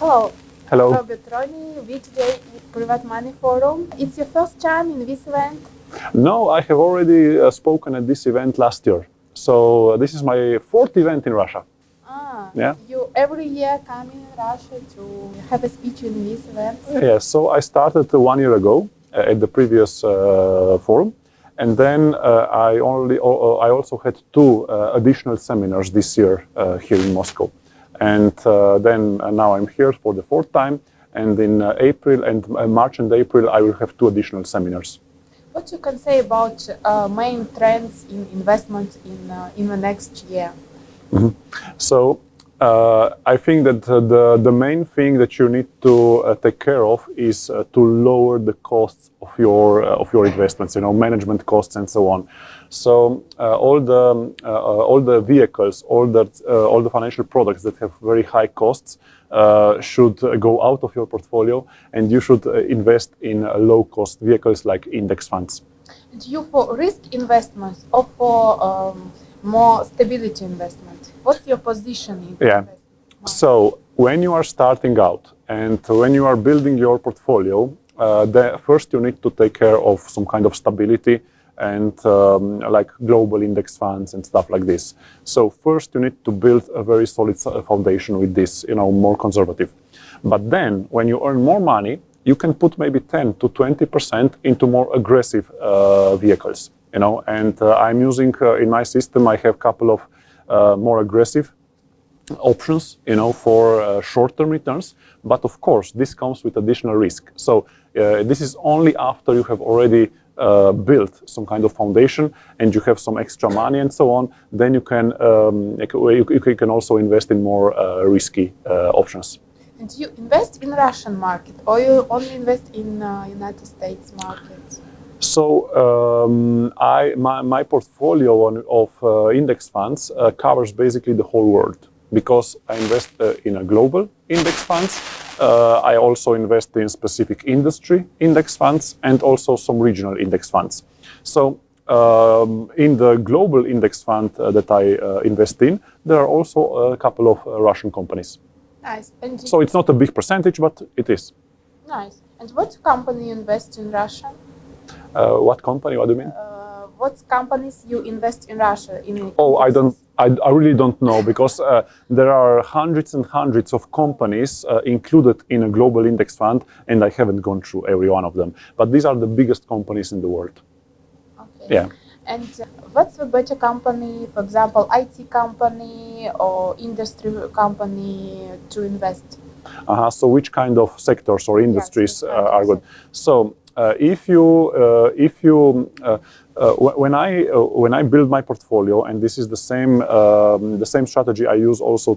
Hello. Hello. Роберт Роли. We today in Private Money Forum. It's your first time in this event? No, I have already spoken at this event last year. So this is my fourth event in Russia. Yeah. You every year come in Russia to have a speech in this event? Yes, so I started 1 year ago at the previous forum. And then I also had two additional seminars this year here in Moscow. And then now I'm here for the fourth time. And in April and March and April, I will have two additional seminars. What you can say about main trends in investment in the next year? Mm-hmm. So I think that the main thing that you need to take care of is to lower the costs of your investments, management costs and so on. So all the vehicles, all the financial products that have very high costs should go out of your portfolio, and you should invest in low-cost vehicles like index funds. And you for risk investments or for more stability investment? What's your position in investment? So when you are starting out and when you are building your portfolio, first you need to take care of some kind of stability and like global index funds and stuff like this. So first you need to build a very solid foundation with this, more conservative. But then when you earn more money, you can put maybe 10 to 20% into more aggressive vehicles, and I'm using in my system, I have a couple of more aggressive options, for short-term returns. But of course, this comes with additional risk. So this is only after you have already built some kind of foundation and you have some extra money and so on. Then you can also invest in more risky options. And you invest in Russian market, or you only invest in United States market? So my portfolio of index funds covers basically the whole world, because I invest in a global index funds. I also invest in specific industry index funds and also some regional index funds. So in the global index fund that I invest in, there are also a couple of Russian companies. Nice. And so it's not a big percentage, but it is. Nice. And what company you invest in Russia? What company? What do you mean? What companies you invest in Russia? I really don't know, because there are hundreds and hundreds of companies included in a global index fund, and I haven't gone through every one of them. But these are the biggest companies in the world. Okay. Yeah. And what's the better company, for example, IT company or industry company to invest? So which kind of sectors or industries are good? So when I build my portfolio, and this is the same strategy I use also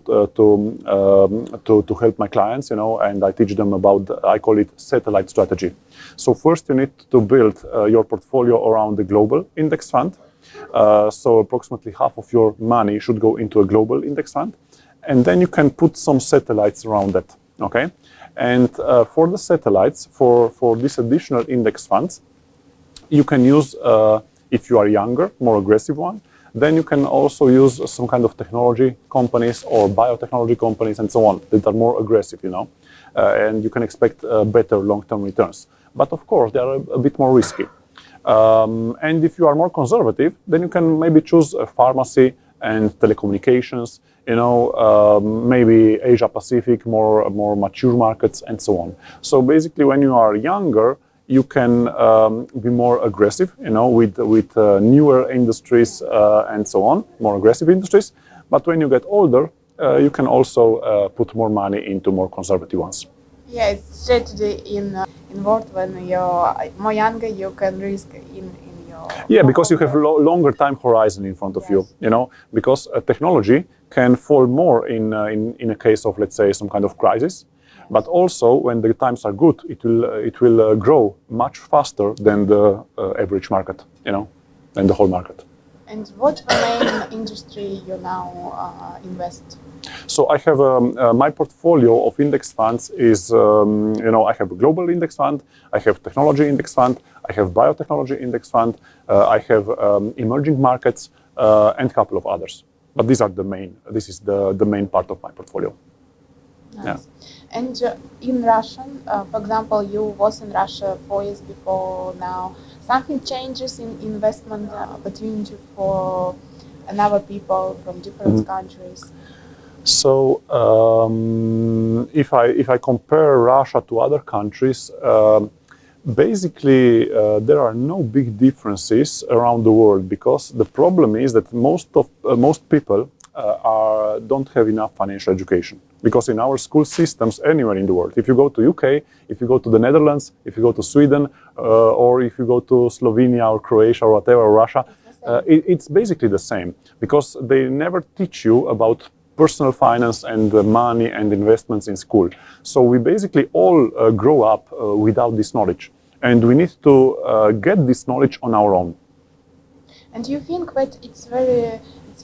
to help my clients, and I teach them about, I call it satellite strategy. So first you need to build your portfolio around the global index fund. So approximately half of your money should go into a global index fund, and then you can put some satellites around that. Okay. And for the satellites, for these additional index funds, you can use, if you are younger, more aggressive one, then you can also use some kind of technology companies or biotechnology companies and so on that are more aggressive, and you can expect better long-term returns. But of course, they are a bit more risky. And if you are more conservative, then you can maybe choose a pharmacy and telecommunications, maybe Asia Pacific, more mature markets and so on. So basically, when you are younger, you can be more aggressive, with newer industries and so on, more aggressive industries. But when you get older, you can also put more money into more conservative ones. Yeah, it's strategy in world when you're more younger, you can risk in your... Yeah, because you have longer time horizon in front of you, because technology can fall more in a case of, let's say, some kind of crisis. But also, when the times are good, it will grow much faster than the average market, than the whole market. And what's the main industry you now invest? So I have my portfolio of index funds is, I have a global index fund, I have technology index fund, I have biotechnology index fund, I have emerging markets, and a couple of others. But these are the main. This is the main part of my portfolio. Nice. Yeah. And in Russian, for example, you was in Russia 4 years before now. Something changes in investment opportunity for another people from different countries. So if I compare Russia to other countries, basically there are no big differences around the world, because the problem is that most people don't have enough financial education. Because in our school systems anywhere in the world, if you go to UK, if you go to the Netherlands, if you go to Sweden, or if you go to Slovenia or Croatia or whatever, or Russia, it's basically the same, because they never teach you about personal finance and money and investments in school. So we basically all grow up without this knowledge, and we need to get this knowledge on our own. And do you think that it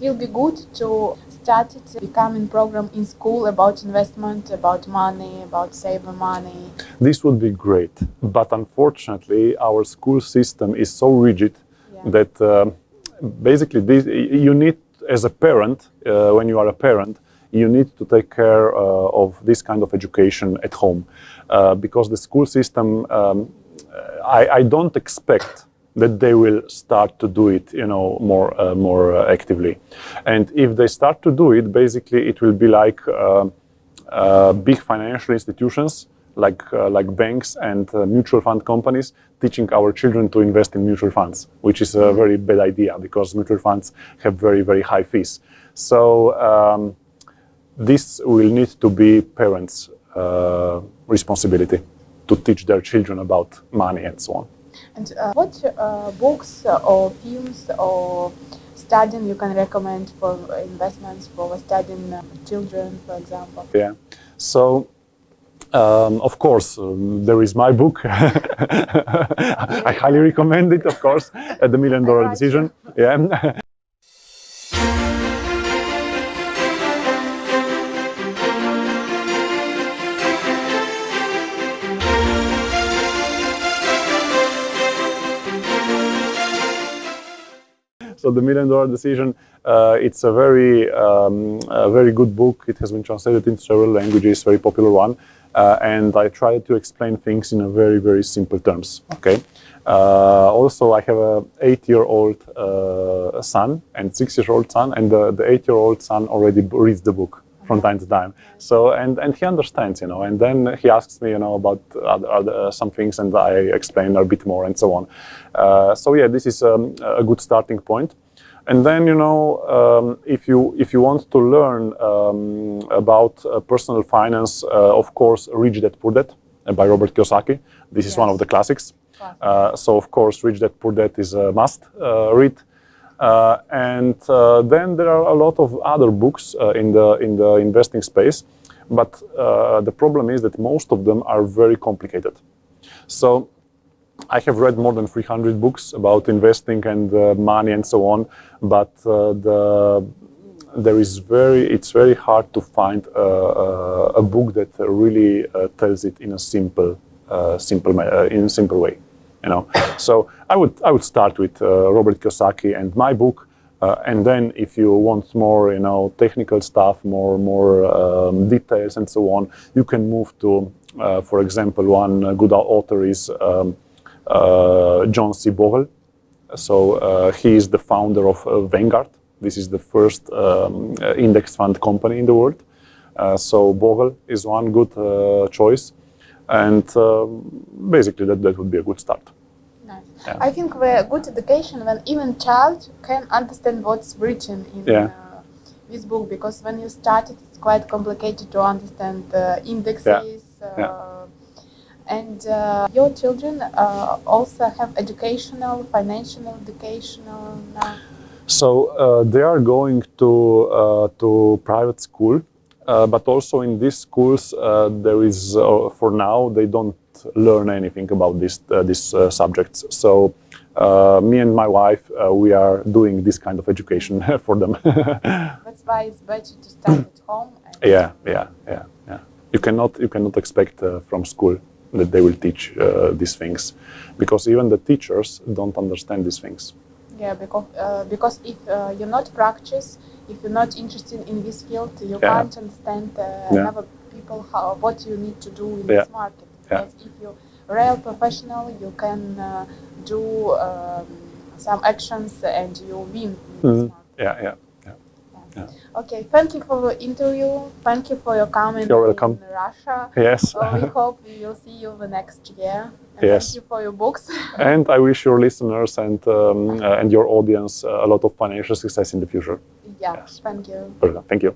will be good to start it becoming program in school about investment, about money, about saving money? This would be great, but unfortunately our school system is so rigid that basically you need, as a parent, when you are a parent, you need to take care of this kind of education at home, because the school system, I don't expect that they will start to do it, more actively. And if they start to do it, basically it will be like big financial institutions, like banks and mutual fund companies, teaching our children to invest in mutual funds, which is a very bad idea, because mutual funds have very, very high fees. So this will need to be parents' responsibility to teach their children about money and so on. And what books or films or studying you can recommend for investments, for studying children, for example? Yeah. So of course, there is my book. I highly recommend it, of course, The $1 Million Decision. Yeah. So The $1 Million Decision, it's a very good book. It has been translated into several languages, very popular one. And I try to explain things in a very, very simple terms. Okay. Also, I have a 8-year-old son and 6-year-old son, and the 8-year-old son already reads the book from time to time. So and he understands, and then he asks me, about other some things, and I explain a bit more and so on. So yeah, this is a good starting point. And then, if you want to learn about personal finance, of course, Rich Dad Poor Dad by Robert Kiyosaki. This is one of the classics. So of course, Rich Dad Poor Dad is a must read. And then there are a lot of other books in the investing space, but the problem is that most of them are very complicated. So I have read more than 300 books about investing and money and so on, but it's very hard to find a book that really tells it in a simple way. So I would start with Robert Kiyosaki and my book, and then if you want more, technical stuff, more details and so on, you can move to, for example, one good author is John C. Bogle. So he is the founder of Vanguard. This is the first index fund company in the world. So Bogle is one good choice. And basically that would be a good start. Nice. Yeah. I think the good education when even child can understand what's written in this book, because when you start it, it's quite complicated to understand the indexes. And your children also have financial educational now? So they are going to private school. But also in these schools, there is, for now, they don't learn anything about these subjects. So me and my wife, we are doing this kind of education for them. That's why it's better to start at home. Yeah. You cannot expect from school that they will teach these things, because even the teachers don't understand these things. Yeah, because if you not practice, if you're not interested in this field, you can't understand people what you need to do in this market. Because if you're a real professional, you can do some actions and you win in this market. Okay, thank you for the interview. Thank you for your comment in Russia. Yes. We hope we will see you the next year. And yes. Thank you for your books. And I wish your listeners and your audience a lot of financial success in the future. Yeah, yes. Thank you. Thank you.